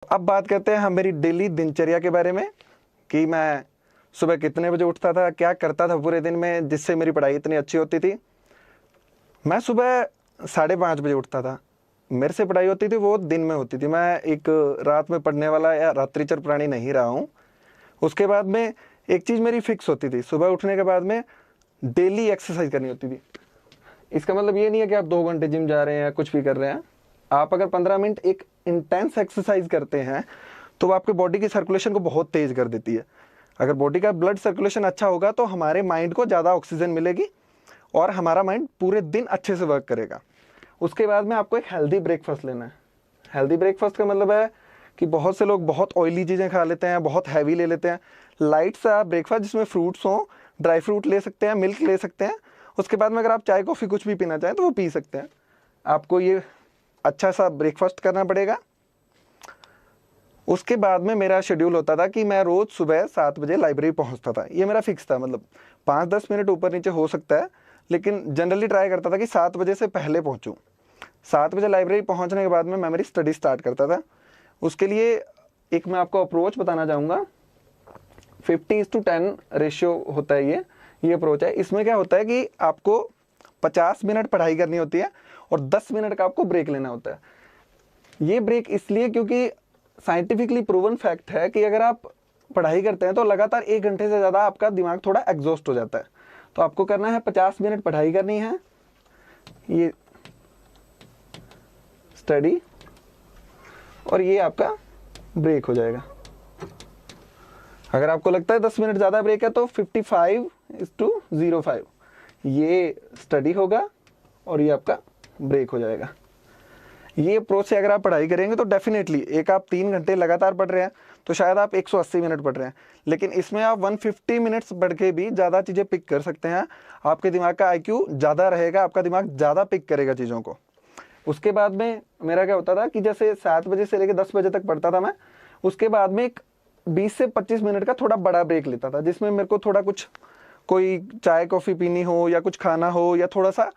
अब बात करते हैं हम मेरी डेली दिनचर्या के बारे में कि मैं सुबह कितने बजे उठता था, क्या करता था पूरे दिन में जिससे मेरी पढ़ाई इतनी अच्छी होती थी। मैं सुबह 5:30 बजे उठता था। मेरे से पढ़ाई होती थी वो दिन में होती थी। मैं एक रात में पढ़ने वाला या रात्रिचर प्राणी नहीं रहा हूँ। उसके बाद में एक चीज़ मेरी फिक्स होती थी, सुबह उठने के बाद में डेली एक्सरसाइज करनी होती थी। इसका मतलब ये नहीं है कि आप 2 घंटे जिम जा रहे हैं या कुछ भी कर रहे हैं। आप अगर 15 मिनट एक इंटेंस एक्सरसाइज करते हैं तो वो आपके बॉडी की सर्कुलेशन को बहुत तेज कर देती है। अगर बॉडी का ब्लड सर्कुलेशन अच्छा होगा तो हमारे माइंड को ज़्यादा ऑक्सीजन मिलेगी और हमारा माइंड पूरे दिन अच्छे से वर्क करेगा। उसके बाद में आपको एक हेल्दी ब्रेकफास्ट लेना है। हेल्दी ब्रेकफास्ट का मतलब है कि बहुत से लोग बहुत ऑयली चीज़ें खा लेते हैं, बहुत हैवी ले लेते हैं। लाइट सा ब्रेकफास्ट जिसमें फ्रूट्स हों, ड्राई फ्रूट ले सकते हैं, मिल्क ले सकते हैं। उसके बाद में अगर आप चाय कॉफ़ी कुछ भी पीना चाहें तो वो पी सकते हैं। आपको ये अच्छा सा ब्रेकफास्ट करना पड़ेगा। उसके बाद में मेरा शेड्यूल होता था कि मैं रोज़ सुबह 7 बजे लाइब्रेरी पहुंचता था। ये मेरा फिक्स था, मतलब 5-10 मिनट ऊपर नीचे हो सकता है, लेकिन जनरली ट्राई करता था कि 7 बजे से पहले पहुंचूं। 7 बजे लाइब्रेरी पहुंचने के बाद में मैं मेरी स्टडी स्टार्ट करता था। उसके लिए एक मैं आपको अप्रोच बताना चाहूँगा। 50:10 रेशियो होता है ये अप्रोच है। इसमें क्या होता है कि आपको 50 मिनट पढ़ाई करनी होती है और 10 मिनट का आपको ब्रेक लेना होता है। ये ब्रेक इसलिए क्योंकि साइंटिफिकली प्रूवन फैक्ट है कि अगर आप पढ़ाई करते हैं तो लगातार 1 घंटे से ज़्यादा आपका दिमाग थोड़ा एग्जॉस्ट हो जाता है। तो आपको करना है 50 मिनट पढ़ाई करनी है, ये स्टडी, और ये आपका ब्रेक हो जाएगा। अगर आपको लगता है 10 मिनट ज़्यादा ब्रेक है तो 55:05 ये स्टडी होगा और ये आपका ब्रेक हो जाएगा। ये अप्रोच से अगर आप पढ़ाई करेंगे तो डेफिनेटली एक आप 3 घंटे लगातार पढ़ रहे हैं तो शायद आप 180 मिनट पढ़ रहे हैं, लेकिन इसमें आप 150 मिनट्स पढ़ के भी ज़्यादा चीज़ें पिक कर सकते हैं। आपके दिमाग का IQ ज़्यादा रहेगा, आपका दिमाग ज़्यादा पिक करेगा चीज़ों को। उसके बाद में मेरा क्या होता था कि जैसे 7 बजे से लेकर 10 बजे तक पढ़ता था मैं। उसके बाद में एक 20 से 25 मिनट का थोड़ा बड़ा ब्रेक लेता था, जिसमें मेरे को थोड़ा कुछ कोई चाय कॉफ़ी पीनी हो या कुछ खाना हो या थोड़ा सा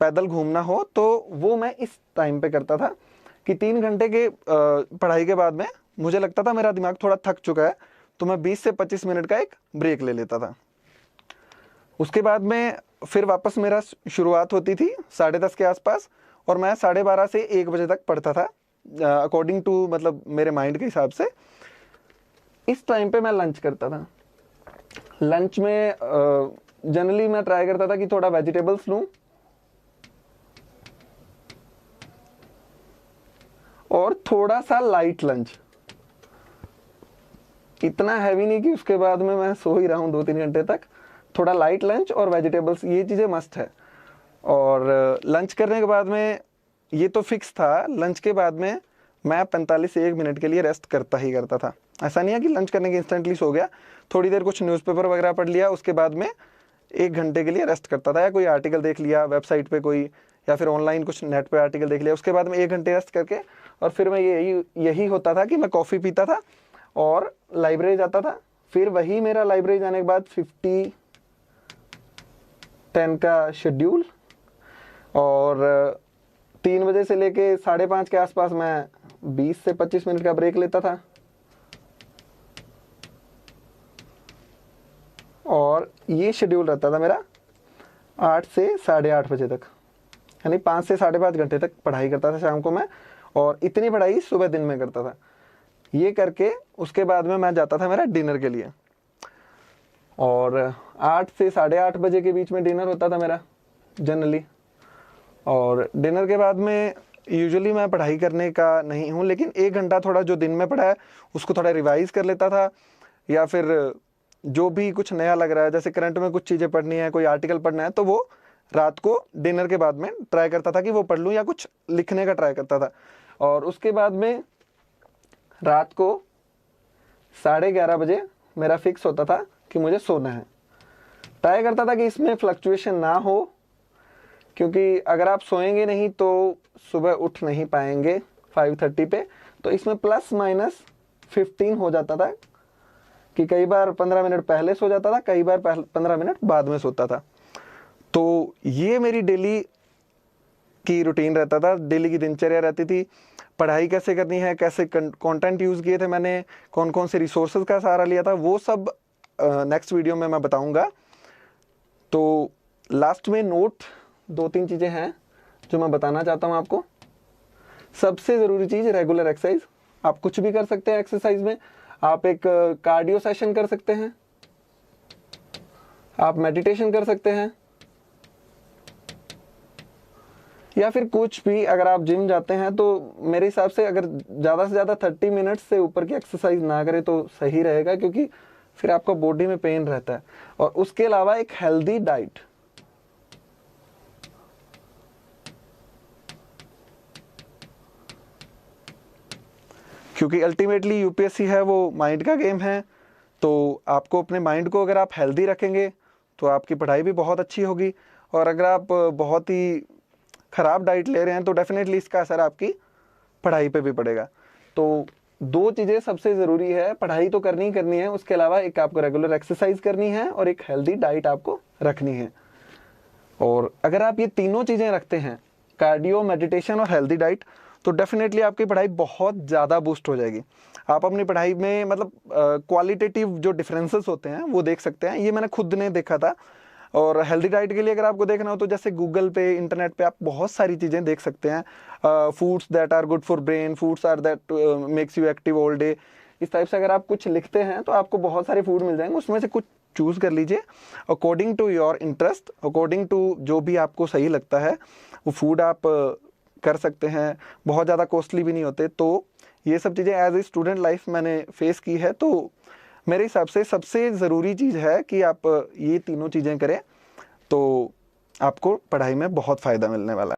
पैदल घूमना हो, तो वो मैं इस टाइम पे करता था कि 3 घंटे के पढ़ाई के बाद में मुझे लगता था मेरा दिमाग थोड़ा थक चुका है, तो मैं 20 से 25 मिनट का एक ब्रेक ले लेता था। उसके बाद में फिर वापस मेरा शुरुआत होती थी 10:30 के आसपास और मैं 12:30 से 1 बजे तक पढ़ता था, अकॉर्डिंग टू मतलब मेरे माइंड के हिसाब से। इस टाइम पे मैं लंच करता था। लंच में जनरली मैं ट्राई करता था कि थोड़ा वेजिटेबल्स लूँ और थोड़ा सा लाइट लंच, इतना हैवी नहीं कि उसके बाद में मैं सो ही रहा हूँ 2-3 घंटे तक। थोड़ा लाइट लंच और वेजिटेबल्स, ये चीज़ें मस्ट है। और लंच करने के बाद में ये तो फिक्स था, लंच के बाद में मैं 45 से 1 मिनट के लिए रेस्ट करता ही करता था। ऐसा नहीं है कि लंच करने के इंस्टेंटली सो गया, थोड़ी देर कुछ न्यूज़पेपर वगैरह पढ़ लिया, उसके बाद में 1 घंटे के लिए रेस्ट करता था, या कोई आर्टिकल देख लिया वेबसाइट पे कोई, या फिर ऑनलाइन कुछ नेट पे आर्टिकल देख लिया। उसके बाद में 1 घंटे रेस्ट करके और फिर मैं यही होता था कि मैं कॉफ़ी पीता था और लाइब्रेरी जाता था। फिर वही मेरा लाइब्रेरी जाने के बाद 50:10 का शेड्यूल, और 3 बजे से लेके 5:30 के आसपास मैं 20 से 25 मिनट का ब्रेक लेता था, और ये शेड्यूल रहता था मेरा 8 से 8:30 बजे तक, यानी 5 से 5.5 घंटे तक पढ़ाई करता था शाम को मैं, और इतनी पढ़ाई सुबह दिन में करता था। ये करके उसके बाद में मैं जाता था मेरा डिनर के लिए, और 8 से 8:30 बजे के बीच में डिनर होता था मेरा जनरली। और डिनर के बाद में यूजुअली मैं पढ़ाई करने का नहीं हूँ, लेकिन 1 घंटा थोड़ा जो दिन में पढ़ा है उसको थोड़ा रिवाइज़ कर लेता था, या फिर जो भी कुछ नया लग रहा है, जैसे करंट में कुछ चीज़ें पढ़नी है, कोई आर्टिकल पढ़ना है, तो वो रात को डिनर के बाद में ट्राई करता था कि वो पढ़ लूँ, या कुछ लिखने का ट्राई करता था। और उसके बाद में रात को 11:30 बजे मेरा फिक्स होता था कि मुझे सोना है। ट्राई करता था कि इसमें फ्लक्चुएशन ना हो, क्योंकि अगर आप सोएंगे नहीं तो सुबह उठ नहीं पाएंगे 5:30 पे। तो इसमें ±15 हो जाता था कि कई बार 15 मिनट पहले सो जाता था, कई बार 15 मिनट बाद में सोता था। तो ये मेरी डेली की रूटीन रहता था, डेली की दिनचर्या रहती थी। पढ़ाई कैसे करनी है, कैसे कंटेंट यूज़ किए थे मैंने, कौन कौन से रिसोर्सेज का सहारा लिया था, वो सब नेक्स्ट वीडियो में मैं बताऊंगा। तो लास्ट में नोट 2-3 चीज़ें हैं जो मैं बताना चाहता हूँ आपको। सबसे ज़रूरी चीज़ रेगुलर एक्सरसाइज। आप कुछ भी कर सकते हैं एक्सरसाइज में। आप एक कार्डियो सेशन कर सकते हैं, आप मेडिटेशन कर सकते हैं, या फिर कुछ भी। अगर आप जिम जाते हैं तो मेरे हिसाब से अगर ज़्यादा से ज़्यादा 30 मिनट्स से ऊपर की एक्सरसाइज ना करें तो सही रहेगा, क्योंकि फिर आपका बॉडी में पेन रहता है। और उसके अलावा एक हेल्दी डाइट। क्योंकि अल्टीमेटली यूपीएससी है वो माइंड का गेम है, तो आपको अपने माइंड को अगर आप हेल्दी रखेंगे तो आपकी पढ़ाई भी बहुत अच्छी होगी। और अगर आप बहुत ही ख़राब डाइट ले रहे हैं तो डेफिनेटली इसका असर आपकी पढ़ाई पे भी पड़ेगा। तो 2 चीज़ें सबसे ज़रूरी है, पढ़ाई तो करनी ही करनी है, उसके अलावा एक आपको रेगुलर एक्सरसाइज करनी है और एक हेल्दी डाइट आपको रखनी है। और अगर आप ये तीनों चीज़ें रखते हैं, कार्डियो, मेडिटेशन और हेल्दी डाइट, तो डेफिनेटली आपकी पढ़ाई बहुत ज़्यादा बूस्ट हो जाएगी। आप अपनी पढ़ाई में मतलब क्वालिटेटिव जो डिफरेंसेस होते हैं वो देख सकते हैं। ये मैंने खुद ने देखा था। और हेल्दी डाइट के लिए अगर आपको देखना हो तो जैसे गूगल पे, इंटरनेट पे आप बहुत सारी चीज़ें देख सकते हैं। Foods that are good for brain, foods are that makes you active all day. इस टाइप से अगर आप कुछ लिखते हैं तो आपको बहुत सारे फूड मिल जाएंगे, उसमें से कुछ चूज़ कर लीजिए according to your interest, according to जो भी आपको सही लगता है वो फूड आप कर सकते हैं। बहुत ज़्यादा कॉस्टली भी नहीं होते। तो ये सब चीज़ें एज ए स्टूडेंट लाइफ मैंने फेस की है। तो मेरे हिसाब से सबसे ज़रूरी चीज़ है कि आप ये तीनों चीज़ें करें, तो आपको पढ़ाई में बहुत फ़ायदा मिलने वाला है।